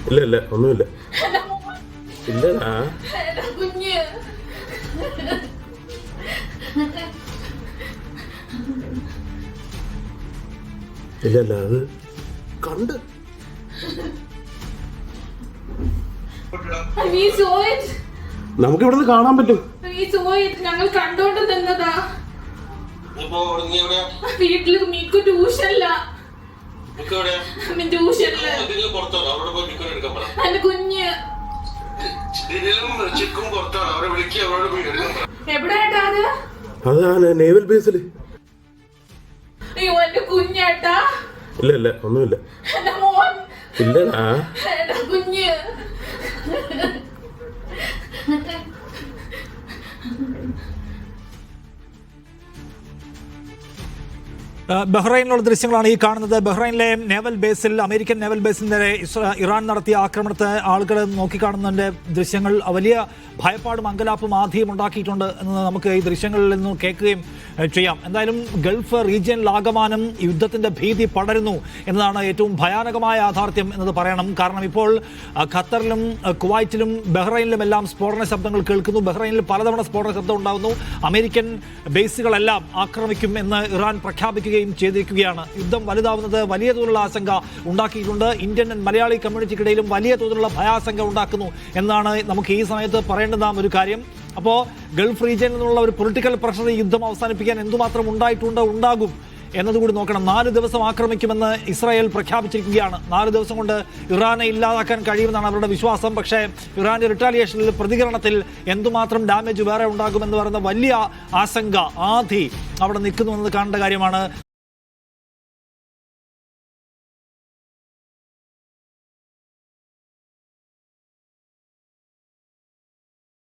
ഇല്ല ഇല്ല ഒന്നുമില്ല. ഇല്ലടാ. കുഞ്ഞ് ഇല്ലല്ല അത് കണ്ട് നമുക്ക് ഇവിടെ നിന്ന് കാണാൻ പറ്റും. ഞങ്ങൾ കണ്ടോണ്ട് നിന്നതാ. വീട്ടില് മീക്കു ട്യൂഷനില്ല. ട്യൂഷനില്ല എന്റെ കുഞ്ഞ് എവിടെയാട്ടാ അത്? അതാണ് നേവൽ ബേസില്. അയ്യോ എന്റെ കുഞ്ഞേട്ടാ. ഇല്ല ഇല്ല ഒന്നുമില്ല. എന്റെ മോൻ. ഇല്ലടാ. എന്റെ കുഞ്ഞ്. ബഹ്റൈനിലുള്ള ദൃശ്യങ്ങളാണ് ഈ കാണുന്നത്. ബഹ്റൈനിലെ നേവൽ ബേസിൽ, അമേരിക്കൻ നേവൽ ബേസിൽ നേരെ ഇറാൻ നടത്തിയ ആക്രമണത്തെ ആളുകൾ നോക്കിക്കാണുന്നതിൻ്റെ ദൃശ്യങ്ങൾ വലിയ ഭയപ്പാടും അങ്കലാപ്പും ആധിയും ഉണ്ടാക്കിയിട്ടുണ്ട് എന്ന് നമുക്ക് ഈ ദൃശ്യങ്ങളിൽ നിന്ന് കേൾക്കുകയും ചെയ്യാം. എന്തായാലും ഗൾഫ് റീജിയനിലാകമാനം യുദ്ധത്തിൻ്റെ ഭീതി പടരുന്നു എന്നതാണ് ഏറ്റവും ഭയാനകമായ യാഥാർത്ഥ്യം എന്നത് പറയണം. കാരണം ഇപ്പോൾ ഖത്തറിലും കുവൈറ്റിലും ബഹ്റൈനിലും എല്ലാം സ്ഫോടന ശബ്ദങ്ങൾ കേൾക്കുന്നു. ബഹ്റൈനിൽ പലതവണ സ്ഫോടന ശബ്ദം ഉണ്ടാകുന്നു. അമേരിക്കൻ ബേസുകളെല്ലാം ആക്രമിക്കും എന്ന് ഇറാൻ പ്രഖ്യാപിക്കുകയും ചെയ്തിരിക്കുകയാണ്. യുദ്ധം വലുതാവുന്നത് വലിയ തോതിലുള്ള ആശങ്ക ഉണ്ടാക്കിയിട്ടുണ്ട്. ഇന്ത്യൻ മലയാളി കമ്മ്യൂണിറ്റിക്കിടയിലും വലിയ തോതിലുള്ള ഭയാശങ്ക ഉണ്ടാക്കുന്നു എന്നാണ് നമുക്ക് ഈ സമയത്ത് പറയേണ്ടുന്ന ഒരു കാര്യം. അപ്പോൾ ഗൾഫ് റീജിയനിൽ നിന്നുള്ള ഒരു പൊളിറ്റിക്കൽ പ്രഷർ ഈ യുദ്ധം അവസാനിപ്പിക്കാൻ എന്തുമാത്രം ഉണ്ടാകും എന്നതുകൂടി നോക്കണം. 4 ദിവസം ആക്രമിക്കുമെന്ന് ഇസ്രായേൽ പ്രഖ്യാപിച്ചിരിക്കുകയാണ്. 4 ദിവസം കൊണ്ട് ഇറാനെ ഇല്ലാതാക്കാൻ കഴിയുമെന്നാണ് അവരുടെ വിശ്വാസം. പക്ഷേ ഇറാന്റെ റിട്ടാലിയേഷനിൽ, പ്രതികരണത്തിൽ എന്തുമാത്രം ഡാമേജ് വേറെ ഉണ്ടാകുമെന്ന് പറയുന്ന വലിയ ആശങ്ക, ആധി അവിടെ നിൽക്കുന്നു എന്നത് കാണേണ്ട കാര്യമാണ്.